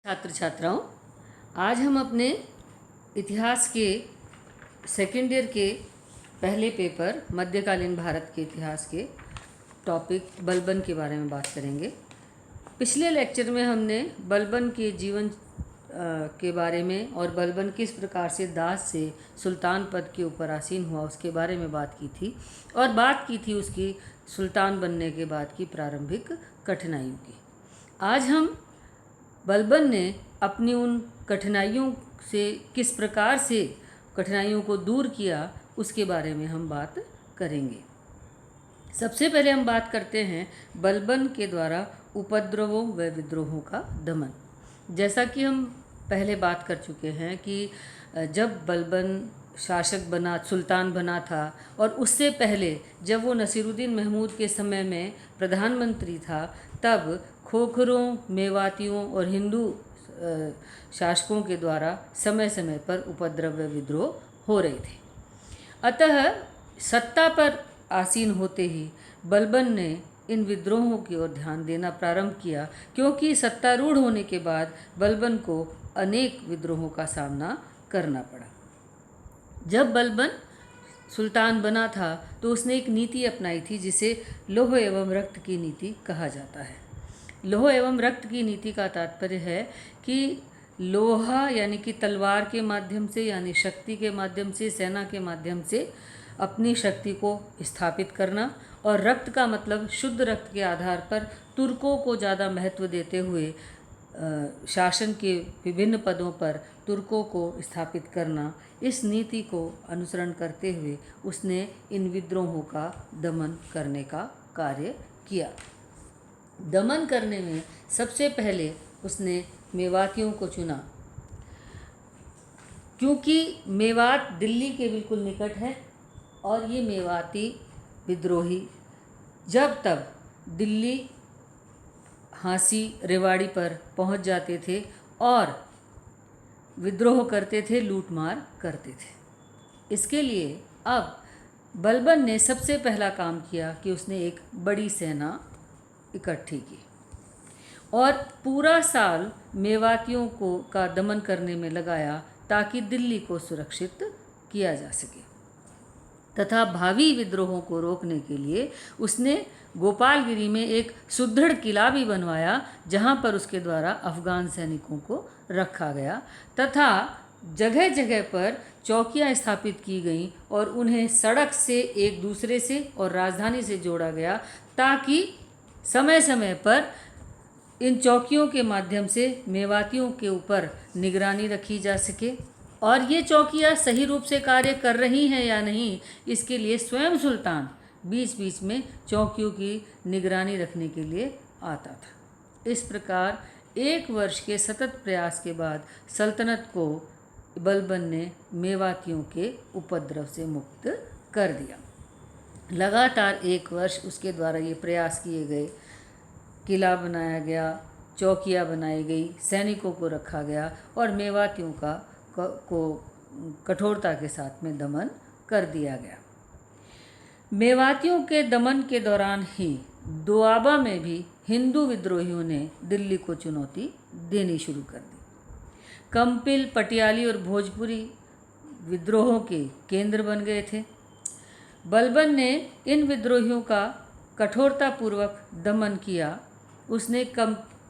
छात्र छात्राओं, आज हम अपने इतिहास के सेकेंड ईयर के पहले पेपर मध्यकालीन भारत के इतिहास के टॉपिक बलबन के बारे में बात करेंगे। पिछले लेक्चर में हमने बलबन के जीवन के बारे में और बलबन किस प्रकार से दास से सुल्तान पद के ऊपर आसीन हुआ उसके बारे में बात की थी और बात की थी उसकी सुल्तान बनने के बाद की प्रारंभिक कठिनाइयों की। आज हम बलबन ने अपनी उन कठिनाइयों से किस प्रकार से कठिनाइयों को दूर किया उसके बारे में हम बात करेंगे। सबसे पहले हम बात करते हैं बलबन के द्वारा उपद्रवों व विद्रोहों का दमन। जैसा कि हम पहले बात कर चुके हैं कि जब बलबन शासक बना, सुल्तान बना था और उससे पहले जब वो नसीरुद्दीन महमूद के समय में प्रधानमंत्री था, तब खोखरों, मेवातियों और हिंदू शासकों के द्वारा समय समय पर उपद्रव व विद्रोह हो रहे थे। अतः सत्ता पर आसीन होते ही बलबन ने इन विद्रोहों की ओर ध्यान देना प्रारंभ किया, क्योंकि सत्तारूढ़ होने के बाद बलबन को अनेक विद्रोहों का सामना करना पड़ा। जब बलबन सुल्तान बना था तो उसने एक नीति अपनाई थी जिसे लौह एवं रक्त की नीति कहा जाता है। लौह एवं रक्त की नीति का तात्पर्य है कि लोहा यानी कि तलवार के माध्यम से, यानी शक्ति के माध्यम से, सेना के माध्यम से अपनी शक्ति को स्थापित करना, और रक्त का मतलब शुद्ध रक्त के आधार पर तुर्कों को ज़्यादा महत्व देते हुए शासन के विभिन्न पदों पर तुर्कों को स्थापित करना। इस नीति को अनुसरण करते हुए उसने इन विद्रोहों का दमन करने का कार्य किया। दमन करने में सबसे पहले उसने मेवातियों को चुना, क्योंकि मेवात दिल्ली के बिल्कुल निकट है और ये मेवाती विद्रोही जब तब दिल्ली, झांसी, रेवाड़ी पर पहुंच जाते थे और विद्रोह करते थे, लूटमार करते थे। इसके लिए अब बलबन ने सबसे पहला काम किया कि उसने एक बड़ी सेना इकट्ठी की और पूरा साल मेवातियों को का दमन करने में लगाया ताकि दिल्ली को सुरक्षित किया जा सके। तथा भावी विद्रोहों को रोकने के लिए उसने गोपालगिरी में एक सुदृढ़ किला भी बनवाया, जहां पर उसके द्वारा अफगान सैनिकों को रखा गया तथा जगह जगह पर चौकियां स्थापित की गईं और उन्हें सड़क से एक दूसरे से और राजधानी से जोड़ा गया, ताकि समय समय पर इन चौकियों के माध्यम से मेवातियों के ऊपर निगरानी रखी जा सके। और ये चौकियाँ सही रूप से कार्य कर रही हैं या नहीं, इसके लिए स्वयं सुल्तान बीच बीच में चौकियों की निगरानी रखने के लिए आता था। इस प्रकार 1 वर्ष के सतत प्रयास के बाद सल्तनत को बलबन ने मेवातियों के उपद्रव से मुक्त कर दिया। लगातार 1 वर्ष उसके द्वारा ये प्रयास किए गए, किला बनाया गया, चौकियाँ बनाई गई, सैनिकों को रखा गया और मेवातियों को कठोरता के साथ में दमन कर दिया गया। मेवातियों के दमन के दौरान ही दोआबा में भी हिंदू विद्रोहियों ने दिल्ली को चुनौती देनी शुरू कर दी। कंपिल, पटियाली और भोजपुरी विद्रोहों के केंद्र बन गए थे। बलबन ने इन विद्रोहियों का कठोरतापूर्वक दमन किया। उसने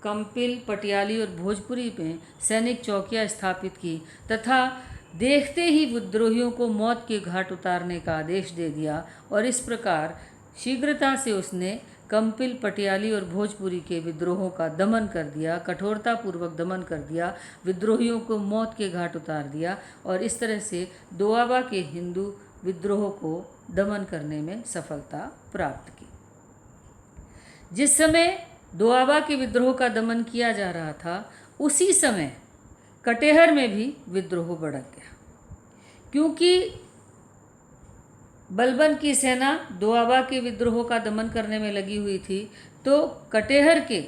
कंपिल, पटियाली और भोजपुरी में सैनिक चौकियां स्थापित की तथा देखते ही विद्रोहियों को मौत के घाट उतारने का आदेश दे दिया, और इस प्रकार शीघ्रता से उसने कंपिल, पटियाली और भोजपुरी के विद्रोहों का दमन कर दिया, कठोरतापूर्वक दमन कर दिया, विद्रोहियों को मौत के घाट उतार दिया और इस तरह से दोआबा के हिंदू विद्रोह को दमन करने में सफलता प्राप्त की। जिस समय दोआबा के विद्रोह का दमन किया जा रहा था, उसी समय कटेहर में भी विद्रोह भड़क गया, क्योंकि बलबन की सेना दोआबा के विद्रोह का दमन करने में लगी हुई थी। तो कटेहर के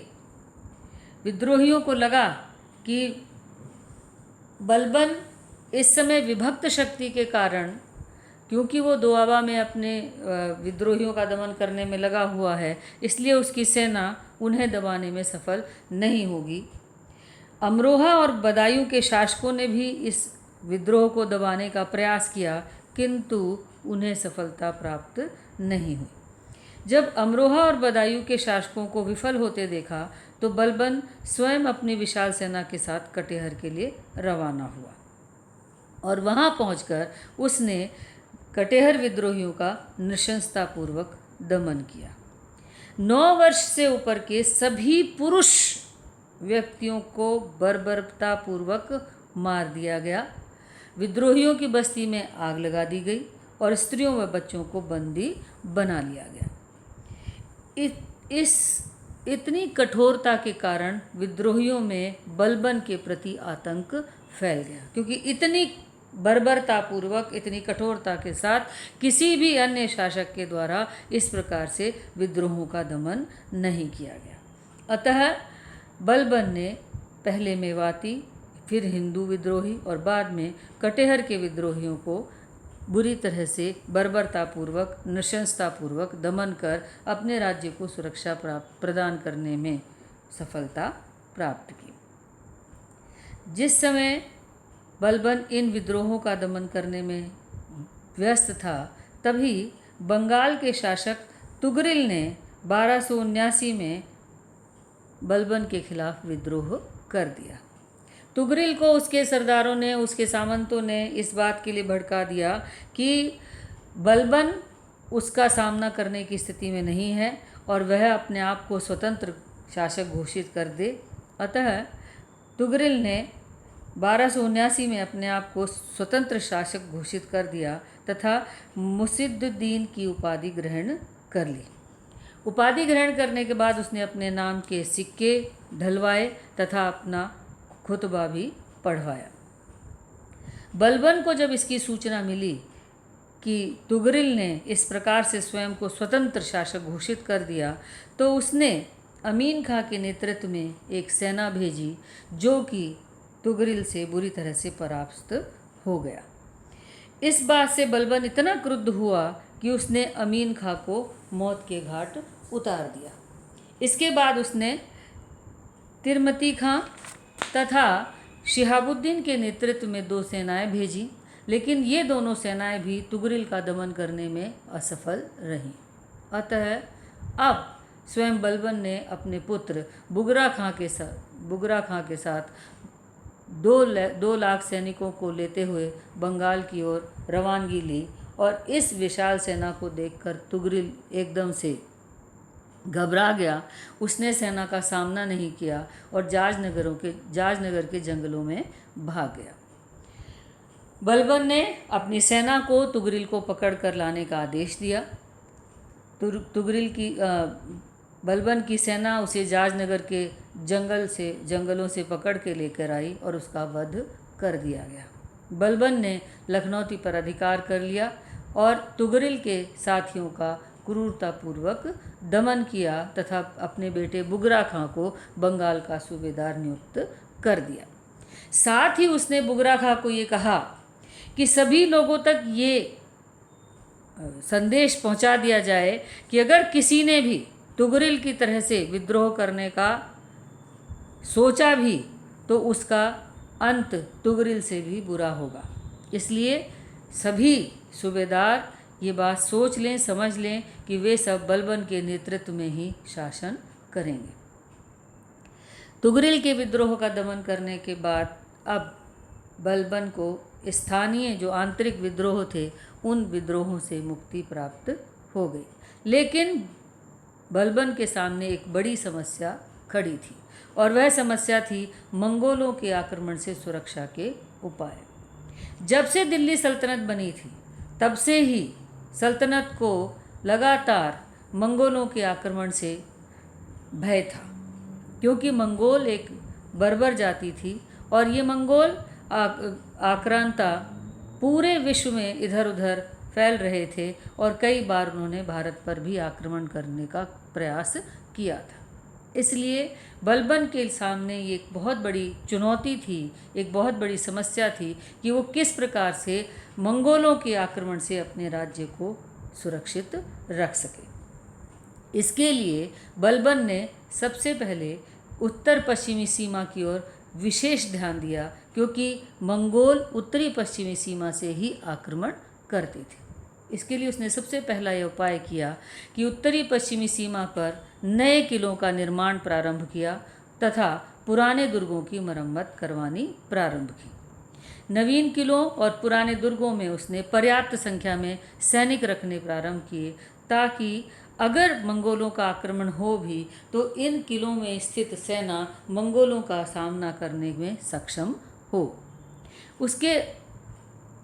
विद्रोहियों को लगा कि बलबन इस समय विभक्त शक्ति के कारण, क्योंकि वो दोआबा में अपने विद्रोहियों का दमन करने में लगा हुआ है, इसलिए उसकी सेना उन्हें दबाने में सफल नहीं होगी। अमरोहा और बदायूं के शासकों ने भी इस विद्रोह को दबाने का प्रयास किया, किंतु उन्हें सफलता प्राप्त नहीं हुई। जब अमरोहा और बदायूं के शासकों को विफल होते देखा तो बलबन स्वयं अपनी विशाल सेना के साथ कटिहार के लिए रवाना हुआ और वहां पहुंचकर उसने कटिहार विद्रोहियों का नृशंसतापूर्वक दमन किया। 9 वर्ष से ऊपर के सभी पुरुष व्यक्तियों को बर्बरतापूर्वक मार दिया गया। विद्रोहियों की बस्ती में आग लगा दी गई और स्त्रियों व बच्चों को बंदी बना लिया गया। इस इतनी कठोरता के कारण विद्रोहियों में बलबन के प्रति आतंक फैल गया, क्योंकि इतनी बर्बरतापूर्वक, इतनी कठोरता के साथ किसी भी अन्य शासक के द्वारा इस प्रकार से विद्रोहों का दमन नहीं किया गया। अतः बलबन ने पहले मेवाती, फिर हिंदू विद्रोही और बाद में कटिहार के विद्रोहियों को बुरी तरह से बर्बरतापूर्वक, नृशंसतापूर्वक दमन कर अपने राज्य को सुरक्षा प्रदान करने में सफलता प्राप्त की। जिस समय बलबन इन विद्रोहों का दमन करने में व्यस्त था, तभी बंगाल के शासक तुगरिल ने 1279 में बलबन के खिलाफ विद्रोह कर दिया। तुगरिल को उसके सरदारों ने, उसके सामंतों ने इस बात के लिए भड़का दिया कि बलबन उसका सामना करने की स्थिति में नहीं है और वह अपने आप को स्वतंत्र शासक घोषित कर दे। अतः तुगरिल ने 1279 में अपने आप को स्वतंत्र शासक घोषित कर दिया तथा मुसिद्दीन की उपाधि ग्रहण कर ली। उपाधि ग्रहण करने के बाद उसने अपने नाम के सिक्के ढलवाए तथा अपना खुतबा भी पढ़वाया। बलबन को जब इसकी सूचना मिली कि तुगरिल ने इस प्रकार से स्वयं को स्वतंत्र शासक घोषित कर दिया, तो उसने अमीन खां के नेतृत्व में एक सेना भेजी, जो कि तुगरिल से बुरी तरह से परास्त हो गया। इस बात से बलबन इतना क्रुद्ध हुआ कि उसने अमीन खां को मौत के घाट उतार दिया। इसके बाद उसने तिरमती खां तथा शिहाबुद्दीन के नेतृत्व में 2 सेनाएं भेजी, लेकिन ये दोनों सेनाएं भी तुगरिल का दमन करने में असफल रहीं। अतः अब स्वयं बलबन ने अपने पुत्र बुगरा खां के साथ 2 लाख सैनिकों को लेते हुए बंगाल की ओर रवानगी ली और इस विशाल सेना को देखकर तुगरिल एकदम से घबरा गया। उसने सेना का सामना नहीं किया और जाजनगर के जंगलों में भाग गया। बलबन ने अपनी सेना को तुगरिल को पकड़ कर लाने का आदेश दिया। बलबन की सेना उसे जाजनगर के जंगलों से पकड़ के लेकर आई और उसका वध कर दिया गया। बलबन ने लखनौती पर अधिकार कर लिया और तुगरिल के साथियों का क्रूरतापूर्वक दमन किया तथा अपने बेटे बुगरा खां को बंगाल का सूबेदार नियुक्त कर दिया। साथ ही उसने बुगरा खां को ये कहा कि सभी लोगों तक ये संदेश पहुंचा दिया जाए कि अगर किसी ने भी तुगरिल की तरह से विद्रोह करने का सोचा भी तो उसका अंत तुगरिल से भी बुरा होगा। इसलिए सभी सूबेदार ये बात सोच लें, समझ लें कि वे सब बलबन के नेतृत्व में ही शासन करेंगे। तुगरिल के विद्रोह का दमन करने के बाद अब बलबन को स्थानीय जो आंतरिक विद्रोह थे, उन विद्रोहों से मुक्ति प्राप्त हो गई। लेकिन बलबन के सामने एक बड़ी समस्या खड़ी थी और वह समस्या थी मंगोलों के आक्रमण से सुरक्षा के उपाय। जब से दिल्ली सल्तनत बनी थी, तब से ही सल्तनत को लगातार मंगोलों के आक्रमण से भय था, क्योंकि मंगोल एक बर्बर जाति थी और ये मंगोल आक्रांता पूरे विश्व में इधर उधर फैल रहे थे और कई बार उन्होंने भारत पर भी आक्रमण करने का प्रयास किया था। इसलिए बलबन के सामने ये एक बहुत बड़ी चुनौती थी, एक बहुत बड़ी समस्या थी कि वो किस प्रकार से मंगोलों के आक्रमण से अपने राज्य को सुरक्षित रख सके। इसके लिए बलबन ने सबसे पहले उत्तर पश्चिमी सीमा की ओर विशेष ध्यान दिया, क्योंकि मंगोल उत्तरी पश्चिमी सीमा से ही आक्रमण करते थे। इसके लिए उसने सबसे पहला यह उपाय किया कि उत्तरी पश्चिमी सीमा पर नए किलों का निर्माण प्रारंभ किया तथा पुराने दुर्गों की मरम्मत करवानी प्रारंभ की। नवीन किलों और पुराने दुर्गों में उसने पर्याप्त संख्या में सैनिक रखने प्रारंभ किए, ताकि अगर मंगोलों का आक्रमण हो भी तो इन किलों में स्थित सेना मंगोलों का सामना करने में सक्षम हो। उसके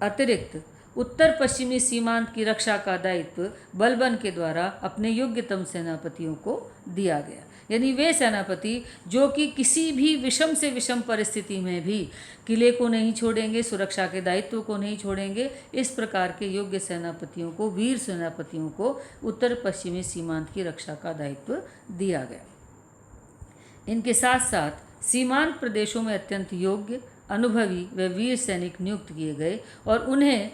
अतिरिक्त उत्तर पश्चिमी सीमांत की रक्षा का दायित्व बलबन के द्वारा अपने योग्यतम सेनापतियों को दिया गया। यानी वे सेनापति जो कि किसी भी विषम से विषम परिस्थिति में भी किले को नहीं छोड़ेंगे, सुरक्षा के दायित्व को नहीं छोड़ेंगे, इस प्रकार के योग्य सेनापतियों को, वीर सेनापतियों को उत्तर पश्चिमी सीमांत की रक्षा का दायित्व दिया गया। इनके साथ साथ सीमांत प्रदेशों में अत्यंत योग्य, अनुभवी व वीर सैनिक नियुक्त किए गए और उन्हें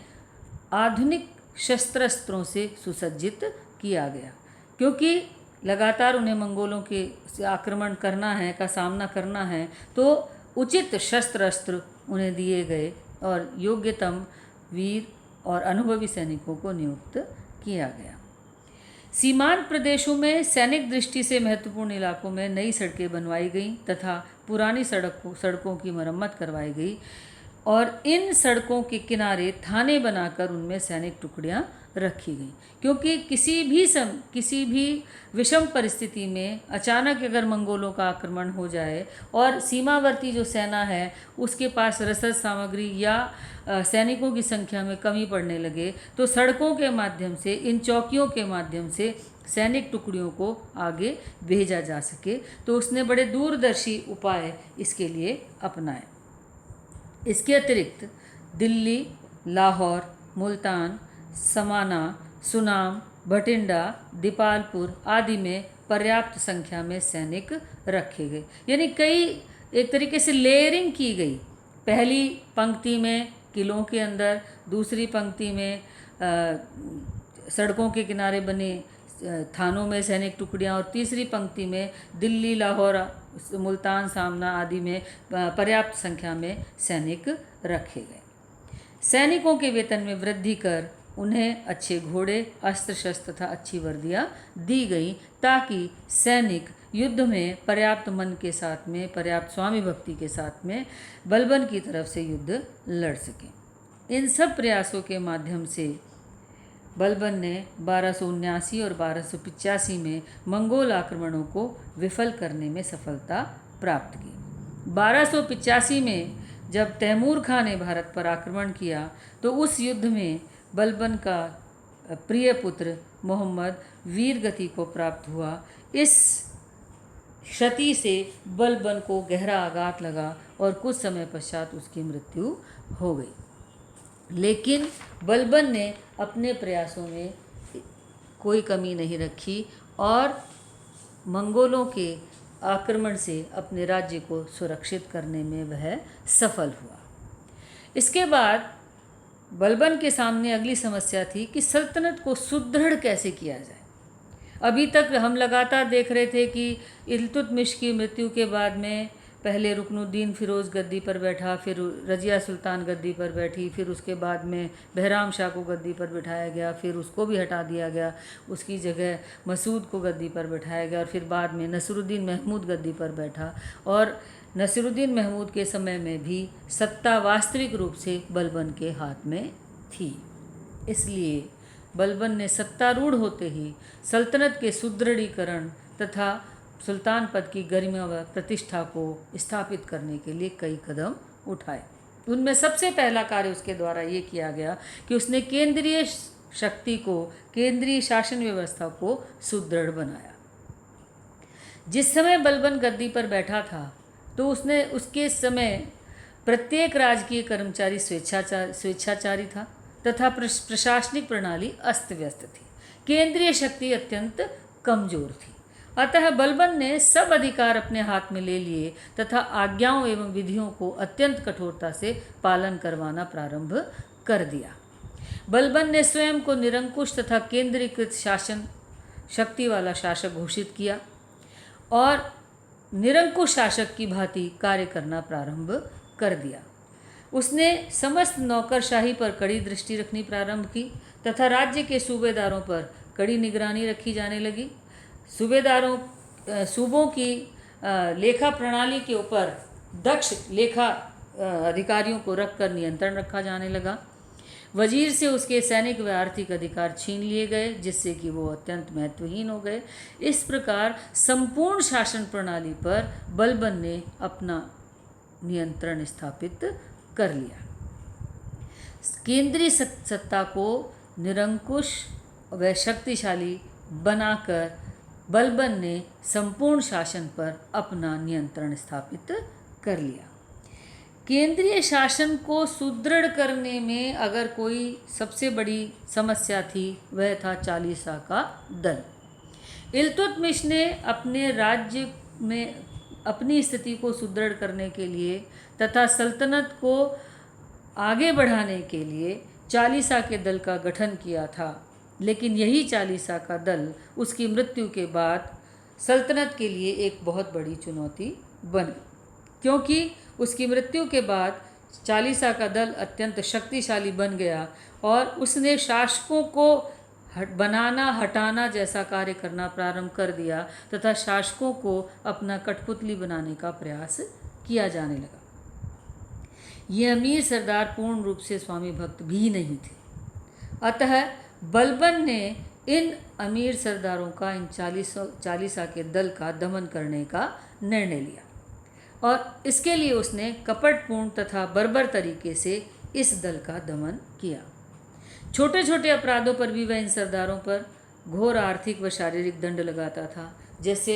आधुनिक शस्त्रास्त्रों से सुसज्जित किया गया, क्योंकि लगातार उन्हें मंगोलों के आक्रमण करना है, का सामना करना है, तो उचित शस्त्र अस्त्र उन्हें दिए गए और योग्यतम वीर और अनुभवी सैनिकों को नियुक्त किया गया। सीमांत प्रदेशों में सैनिक दृष्टि से महत्वपूर्ण इलाकों में नई सड़कें बनवाई गईं तथा पुरानी सड़कों की मरम्मत करवाई गई और इन सड़कों के किनारे थाने बनाकर उनमें सैनिक टुकड़ियां रखी गईं, क्योंकि किसी भी विषम परिस्थिति में अचानक अगर मंगोलों का आक्रमण हो जाए और सीमावर्ती जो सेना है उसके पास रसद सामग्री या सैनिकों की संख्या में कमी पड़ने लगे, तो सड़कों के माध्यम से, इन चौकियों के माध्यम से सैनिक टुकड़ियों को आगे भेजा जा सके। तो उसने बड़े दूरदर्शी उपाय इसके लिए अपनाए। इसके अतिरिक्त दिल्ली, लाहौर, मुल्तान, समाना, सुनाम, भटिंडा, दीपालपुर आदि में पर्याप्त संख्या में सैनिक रखे गए। यानी एक तरीके से लेयरिंग की गई। पहली पंक्ति में किलों के अंदर, दूसरी पंक्ति में सड़कों के किनारे बने थानों में सैनिक टुकड़ियां और तीसरी पंक्ति में दिल्ली, लाहौर, मुल्तान, सामना आदि में पर्याप्त संख्या में सैनिक रखे गए। सैनिकों के वेतन में वृद्धि कर उन्हें अच्छे घोड़े, अस्त्र शस्त्र तथा अच्छी वर्दियां दी गई, ताकि सैनिक युद्ध में पर्याप्त मन के साथ में, पर्याप्त स्वामी भक्ति के साथ में बलबन की तरफ से युद्ध लड़ सकें। इन सब प्रयासों के माध्यम से बलबन ने 1279 और 1285 में मंगोल आक्रमणों को विफल करने में सफलता प्राप्त की। 1285 में जब तैमूर खान ने भारत पर आक्रमण किया तो उस युद्ध में बलबन का प्रिय पुत्र मोहम्मद वीर गति को प्राप्त हुआ। इस क्षति से बलबन को गहरा आघात लगा और कुछ समय पश्चात उसकी मृत्यु हो गई। लेकिन बलबन ने अपने प्रयासों में कोई कमी नहीं रखी और मंगोलों के आक्रमण से अपने राज्य को सुरक्षित करने में वह सफल हुआ। इसके बाद बलबन के सामने अगली समस्या थी कि सल्तनत को सुदृढ़ कैसे किया जाए। अभी तक हम लगातार देख रहे थे कि इल्तुतमिश की मृत्यु के बाद में पहले रुकनुद्दीन फिरोज़ गद्दी पर बैठा, फिर रजिया सुल्तान गद्दी पर बैठी, फिर उसके बाद में बहराम शाह को गद्दी पर बिठाया गया, फिर उसको भी हटा दिया गया, उसकी जगह मसूद को गद्दी पर बिठाया गया और फिर बाद में नसरुद्दीन महमूद गद्दी पर बैठा। और नसरुद्दीन महमूद के समय में भी सत्ता वास्तविक रूप से बलबन के हाथ में थी। इसलिए बलबन ने सत्तारूढ़ होते ही सल्तनत के सुदृढ़ीकरण तथा सुल्तान पद की गरिमा व प्रतिष्ठा को स्थापित करने के लिए कई कदम उठाए। उनमें सबसे पहला कार्य उसके द्वारा ये किया गया कि उसने केंद्रीय शक्ति को, केंद्रीय शासन व्यवस्था को सुदृढ़ बनाया। जिस समय बलबन गद्दी पर बैठा था तो उसके समय प्रत्येक राजकीय कर्मचारी स्वेच्छाचारी था तथा प्रशासनिक प्रणाली अस्त व्यस्त थी। केंद्रीय शक्ति अत्यंत कमजोर थी। अतः बलबन ने सब अधिकार अपने हाथ में ले लिए तथा आज्ञाओं एवं विधियों को अत्यंत कठोरता से पालन करवाना प्रारंभ कर दिया। बलबन ने स्वयं को निरंकुश तथा केंद्रीकृत शासन शक्ति वाला शासक घोषित किया और निरंकुश शासक की भांति कार्य करना प्रारंभ कर दिया। उसने समस्त नौकरशाही पर कड़ी दृष्टि रखनी प्रारंभ की तथा राज्य के सूबेदारों पर कड़ी निगरानी रखी जाने लगी। सूबों की लेखा प्रणाली के ऊपर दक्ष लेखा अधिकारियों को रखकर नियंत्रण रखा जाने लगा। वजीर से उसके सैनिक व आर्थिक अधिकार छीन लिए गए, जिससे कि वो अत्यंत महत्वहीन हो गए। इस प्रकार संपूर्ण शासन प्रणाली पर बलबन ने अपना नियंत्रण स्थापित कर लिया। केंद्रीय सत्ता को निरंकुश व शक्तिशाली बनाकर बलबन ने संपूर्ण शासन पर अपना नियंत्रण स्थापित कर लिया। केंद्रीय शासन को सुदृढ़ करने में अगर कोई सबसे बड़ी समस्या थी, वह था चालीसा का दल। इल्तुतमिश ने अपने राज्य में अपनी स्थिति को सुदृढ़ करने के लिए तथा सल्तनत को आगे बढ़ाने के लिए चालीसा के दल का गठन किया था, लेकिन यही चालीसा का दल उसकी मृत्यु के बाद सल्तनत के लिए एक बहुत बड़ी चुनौती बनी, क्योंकि उसकी मृत्यु के बाद चालीसा का दल अत्यंत शक्तिशाली बन गया और उसने शासकों को बनाना हटाना जैसा कार्य करना प्रारंभ कर दिया तथा शासकों को अपना कठपुतली बनाने का प्रयास किया जाने लगा। ये अमीर सरदार पूर्ण रूप से स्वामी भक्त भी नहीं थे, अतः बलबन ने इन अमीर सरदारों का इन चालीसा के दल का दमन करने का निर्णय लिया और इसके लिए उसने कपटपूर्ण तथा बर्बर तरीके से इस दल का दमन किया। छोटे छोटे अपराधों पर भी वह इन सरदारों पर घोर आर्थिक व शारीरिक दंड लगाता था। जैसे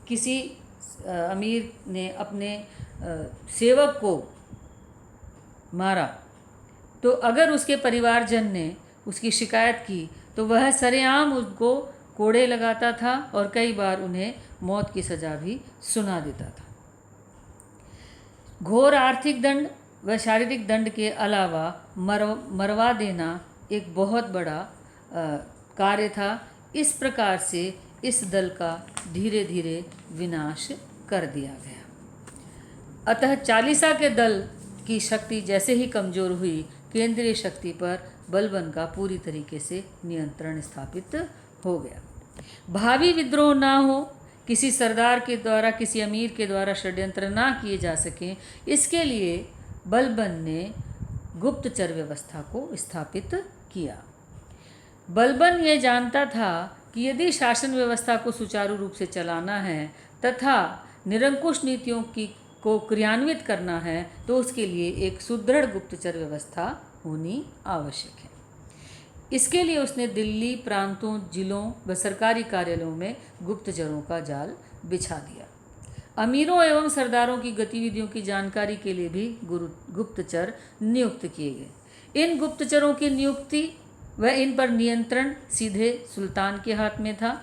किसी अमीर ने अपने सेवक को मारा तो अगर उसके परिवारजन ने उसकी शिकायत की तो वह सरेआम उसको कोड़े लगाता था और कई बार उन्हें मौत की सज़ा भी सुना देता था। घोर आर्थिक दंड व शारीरिक दंड के अलावा मरवा देना एक बहुत बड़ा कार्य था। इस प्रकार से इस दल का धीरे धीरे विनाश कर दिया गया। अतः चालीसा के दल की शक्ति जैसे ही कमज़ोर हुई, केंद्रीय शक्ति पर बलबन का पूरी तरीके से नियंत्रण स्थापित हो गया। भावी विद्रोह ना हो, किसी सरदार के द्वारा किसी अमीर के द्वारा षड्यंत्र ना किए जा सकें, इसके लिए बलबन ने गुप्तचर व्यवस्था को स्थापित किया। बलबन यह जानता था कि यदि शासन व्यवस्था को सुचारू रूप से चलाना है तथा निरंकुश नीतियों को क्रियान्वित करना है तो उसके लिए एक सुदृढ़ गुप्तचर व्यवस्था होनी आवश्यक है। इसके लिए उसने दिल्ली प्रांतों, जिलों व सरकारी कार्यालयों में गुप्तचरों का जाल बिछा दिया। अमीरों एवं सरदारों की गतिविधियों की जानकारी के लिए भी गुप्तचर नियुक्त किए गए। इन गुप्तचरों की नियुक्ति व इन पर नियंत्रण सीधे सुल्तान के हाथ में था।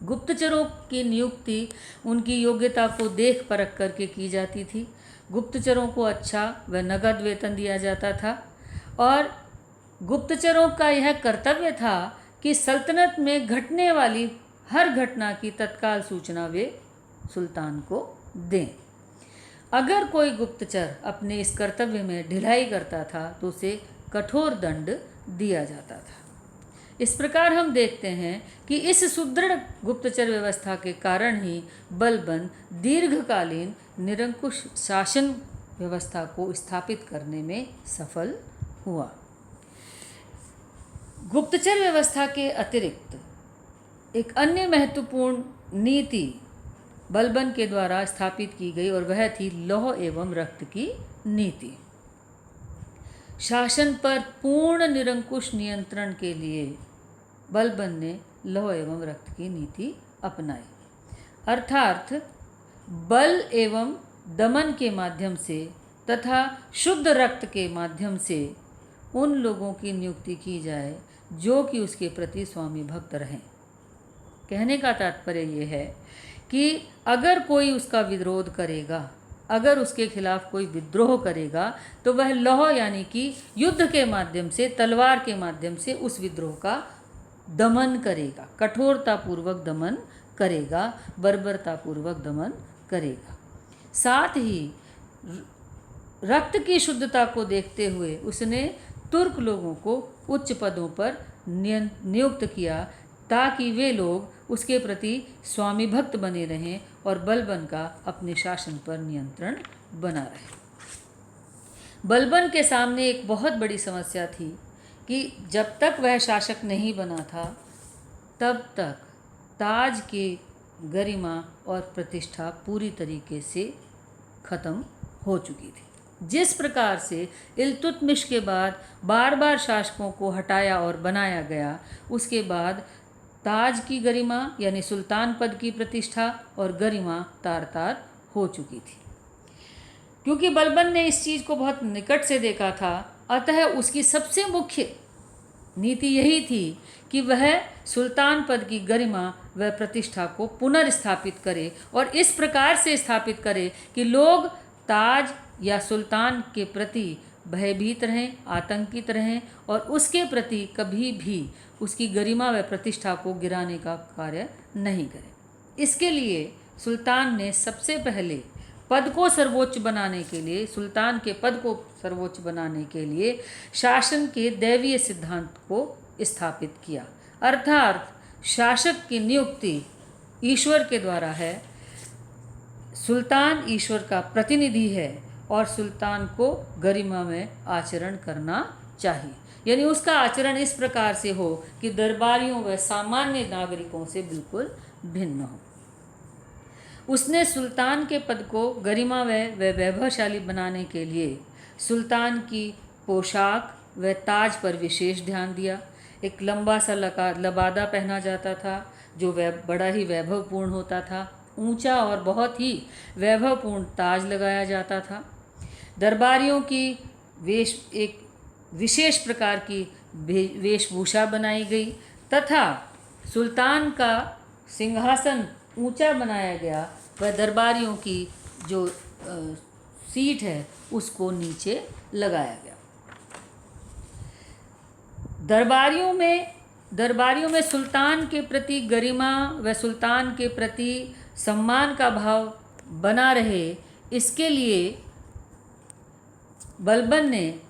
गुप्तचरों की नियुक्ति उनकी योग्यता को देख परख करके की जाती थी। गुप्तचरों को अच्छा व नगद वेतन दिया जाता था और गुप्तचरों का यह कर्तव्य था कि सल्तनत में घटने वाली हर घटना की तत्काल सूचना वे सुल्तान को दें। अगर कोई गुप्तचर अपने इस कर्तव्य में ढिलाई करता था तो उसे कठोर दंड दिया जाता था। इस प्रकार हम देखते हैं कि इस सुदृढ़ गुप्तचर व्यवस्था के कारण ही बलबन दीर्घकालीन निरंकुश शासन व्यवस्था को स्थापित करने में सफल हुआ। गुप्तचर व्यवस्था के अतिरिक्त एक अन्य महत्वपूर्ण नीति बलबन के द्वारा स्थापित की गई और वह थी लौह एवं रक्त की नीति। शासन पर पूर्ण निरंकुश नियंत्रण के लिए बलबन ने लौह एवं रक्त की नीति अपनाई, अर्थात बल एवं दमन के माध्यम से तथा शुद्ध रक्त के माध्यम से उन लोगों की नियुक्ति की जाए जो कि उसके प्रति स्वामी भक्त रहें। कहने का तात्पर्य ये है कि अगर कोई उसका विरोध करेगा, अगर उसके खिलाफ कोई विद्रोह करेगा तो वह लौह यानी कि युद्ध के माध्यम से, तलवार के माध्यम से उस विद्रोह का दमन करेगा, कठोरतापूर्वक दमन करेगा, बर्बरतापूर्वक दमन करेगा। साथ ही रक्त की शुद्धता को देखते हुए उसने तुर्क लोगों को उच्च पदों पर नियुक्त किया ताकि वे लोग उसके प्रति स्वामी भक्त बने रहें और बलबन का अपने शासन पर नियंत्रण बना रहे। बलबन के सामने एक बहुत बड़ी समस्या थी कि जब तक वह शासक नहीं बना था तब तक ताज की गरिमा और प्रतिष्ठा पूरी तरीके से खत्म हो चुकी थी। जिस प्रकार से इल्तुतमिश के बाद बार बार शासकों को हटाया और बनाया गया, उसके बाद ताज की गरिमा यानी सुल्तान पद की प्रतिष्ठा और गरिमा तार तार हो चुकी थी। क्योंकि बलबन ने इस चीज़ को बहुत निकट से देखा था, अतः उसकी सबसे मुख्य नीति यही थी कि वह सुल्तान पद की गरिमा व प्रतिष्ठा को पुनर्स्थापित करे और इस प्रकार से स्थापित करे कि लोग ताज या सुल्तान के प्रति भयभीत रहें, आतंकित रहें और उसके प्रति कभी भी उसकी गरिमा व प्रतिष्ठा को गिराने का कार्य नहीं करें। इसके लिए सुल्तान ने सबसे पहले पद को सर्वोच्च बनाने के लिए, सुल्तान के पद को सर्वोच्च बनाने के लिए शासन के दैवीय सिद्धांत को स्थापित किया, अर्थात शासक की नियुक्ति ईश्वर के द्वारा है, सुल्तान ईश्वर का प्रतिनिधि है और सुल्तान को गरिमा में आचरण करना चाहिए। यानी उसका आचरण इस प्रकार से हो कि दरबारियों व सामान्य नागरिकों से बिल्कुल भिन्न हो। उसने सुल्तान के पद को गरिमा व वैभवशाली बनाने के लिए सुल्तान की पोशाक व ताज पर विशेष ध्यान दिया। एक लंबा सा लबादा पहना जाता था जो बड़ा ही वैभवपूर्ण होता था। ऊंचा और बहुत ही वैभवपूर्ण ताज लगाया जाता था। दरबारियों की एक विशेष प्रकार की वेशभूषा बनाई गई तथा सुल्तान का सिंहासन ऊंचा बनाया गया व दरबारियों की जो सीट है उसको नीचे लगाया गया। दरबारियों में सुल्तान के प्रति गरिमा व सुल्तान के प्रति सम्मान का भाव बना रहे, इसके लिए बलबन ने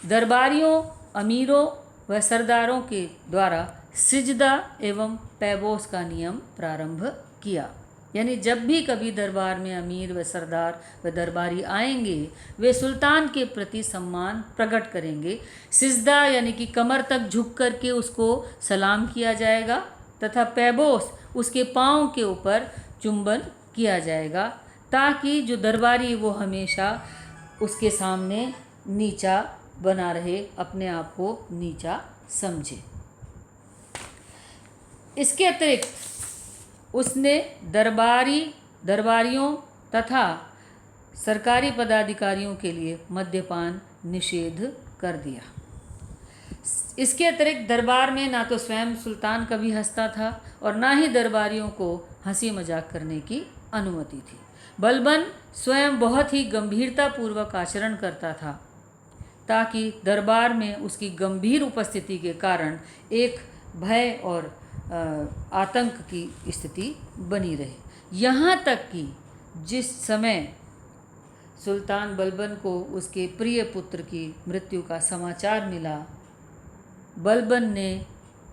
दरबारियों, अमीरों व सरदारों के द्वारा सिजदा एवं पैबोस का नियम प्रारंभ किया। यानी जब भी कभी दरबार में अमीर व सरदार व दरबारी आएंगे वे सुल्तान के प्रति सम्मान प्रकट करेंगे। सिजदा यानी कि कमर तक झुक करके उसको सलाम किया जाएगा तथा पैबोस उसके पाँव के ऊपर चुंबन किया जाएगा ताकि जो दरबारी वो हमेशा उसके सामने नीचा बना रहे, अपने आप को नीचा समझे। इसके अतिरिक्त उसने दरबारियों तथा सरकारी पदाधिकारियों के लिए मद्यपान निषेध कर दिया। इसके अतिरिक्त दरबार में ना तो स्वयं सुल्तान कभी हंसता था और ना ही दरबारियों को हंसी मजाक करने की अनुमति थी। बलबन स्वयं बहुत ही गंभीरतापूर्वक आचरण करता था ताकि दरबार में उसकी गंभीर उपस्थिति के कारण एक भय और आतंक की स्थिति बनी रहे। यहाँ तक कि जिस समय सुल्तान बलबन को उसके प्रिय पुत्र की मृत्यु का समाचार मिला, बलबन ने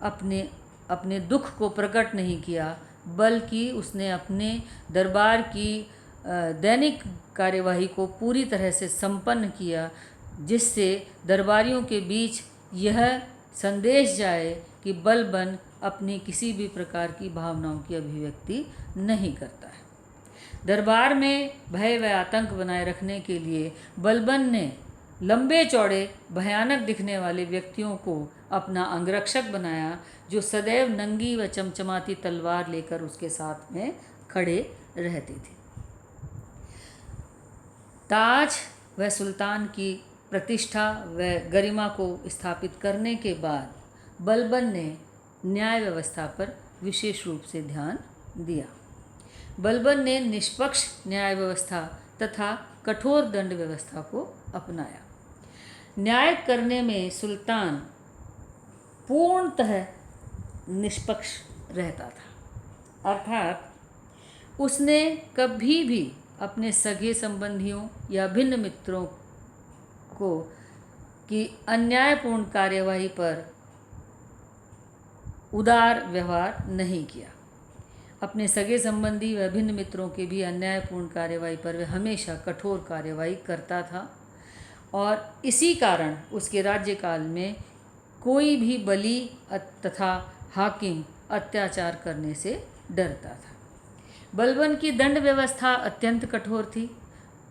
अपने दुख को प्रकट नहीं किया, बल्कि उसने अपने दरबार की दैनिक कार्यवाही को पूरी तरह से संपन्न किया, जिससे दरबारियों के बीच यह संदेश जाए कि बलबन अपनी किसी भी प्रकार की भावनाओं की अभिव्यक्ति नहीं करता है। दरबार में भय व आतंक बनाए रखने के लिए बलबन ने लंबे चौड़े भयानक दिखने वाले व्यक्तियों को अपना अंगरक्षक बनाया, जो सदैव नंगी व चमचमाती तलवार लेकर उसके साथ में खड़े रहते थे। ताज व सुल्तान की प्रतिष्ठा व गरिमा को स्थापित करने के बाद बलबन ने न्याय व्यवस्था पर विशेष रूप से ध्यान दिया। बलबन ने निष्पक्ष न्याय व्यवस्था तथा कठोर दंड व्यवस्था को अपनाया। न्याय करने में सुल्तान पूर्णतः निष्पक्ष रहता था। अर्थात उसने कभी भी अपने सगे संबंधियों या भिन्न मित्रों को की अन्यायपूर्ण कार्यवाही पर उदार व्यवहार नहीं किया। अपने सगे संबंधी व भिन्न मित्रों के भी अन्यायपूर्ण कार्यवाही पर वह हमेशा कठोर कार्यवाही करता था और इसी कारण उसके राज्यकाल में कोई भी बली तथा हाकिम अत्याचार करने से डरता था। बलबन की दंड व्यवस्था अत्यंत कठोर थी।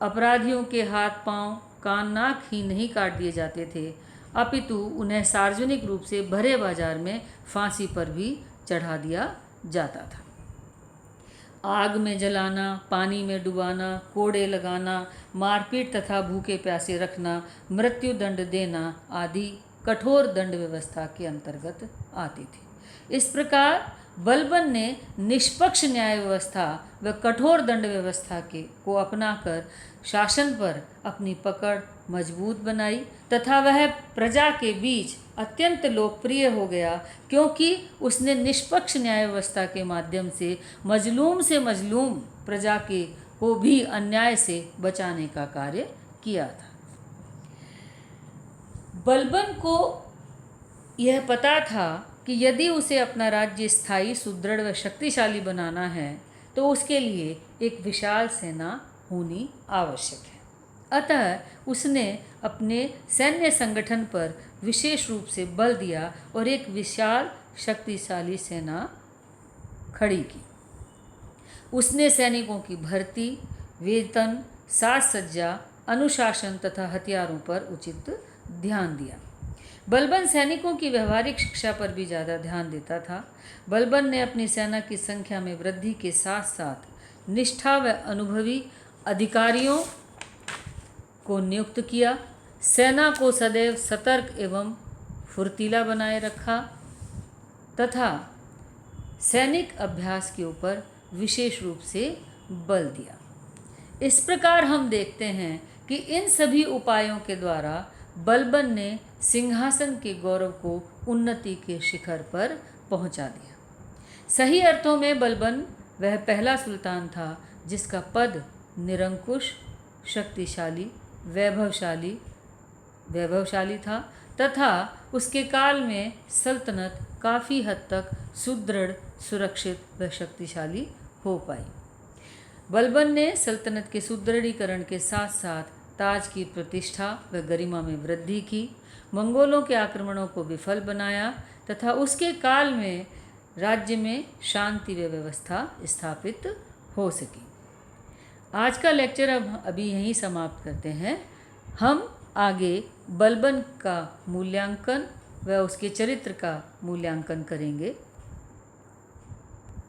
अपराधियों के हाथ पांव कान नाक ही नहीं काट दिए जाते थे, अपितु उन्हें सार्वजनिक रूप से भरे बाजार में फांसी पर भी चढ़ा दिया जाता था। आग में जलाना, पानी में डुबाना, कोड़े लगाना, मारपीट तथा भूखे प्यासे रखना, मृत्यु दंड देना आदि कठोर दंड व्यवस्था के अंतर्गत आती थी। इस प्रकार बलबन ने निष्पक्ष न्याय व्यवस्था व कठोर दंड व्यवस्था को अपनाकर शासन पर अपनी पकड़ मजबूत बनाई तथा वह प्रजा के बीच अत्यंत लोकप्रिय हो गया, क्योंकि उसने निष्पक्ष न्याय व्यवस्था के माध्यम से मजलूम प्रजा को भी अन्याय से बचाने का कार्य किया था। बलबन को यह पता था कि यदि उसे अपना राज्य स्थायी, सुदृढ़ व शक्तिशाली बनाना है तो उसके लिए एक विशाल सेना होनी आवश्यक है। अतः उसने अपने सैन्य संगठन पर विशेष रूप से बल दिया और एक विशाल शक्तिशाली सेना खड़ी की। उसने सैनिकों की भर्ती, वेतन, साज सज्जा, अनुशासन तथा हथियारों पर उचित ध्यान दिया। बलबन सैनिकों की व्यवहारिक शिक्षा पर भी ज़्यादा ध्यान देता था। बलबन ने अपनी सेना की संख्या में वृद्धि के साथ साथ निष्ठा व अनुभवी अधिकारियों को नियुक्त किया। सेना को सदैव सतर्क एवं फुर्तीला बनाए रखा तथा सैनिक अभ्यास के ऊपर विशेष रूप से बल दिया। इस प्रकार हम देखते हैं कि इन सभी उपायों के द्वारा बलबन ने सिंहासन के गौरव को उन्नति के शिखर पर पहुंचा दिया। सही अर्थों में बलबन वह पहला सुल्तान था जिसका पद निरंकुश, शक्तिशाली, वैभवशाली था तथा उसके काल में सल्तनत काफ़ी हद तक सुदृढ़, सुरक्षित व शक्तिशाली हो पाई। बलबन ने सल्तनत के सुदृढ़ीकरण के साथ साथ ताज की प्रतिष्ठा व गरिमा में वृद्धि की, मंगोलों के आक्रमणों को विफल बनाया तथा उसके काल में राज्य में शांति व व्यवस्था स्थापित हो सकी। आज का लेक्चर अभी यहीं समाप्त करते हैं। हम आगे बलबन का मूल्यांकन व उसके चरित्र का मूल्यांकन करेंगे।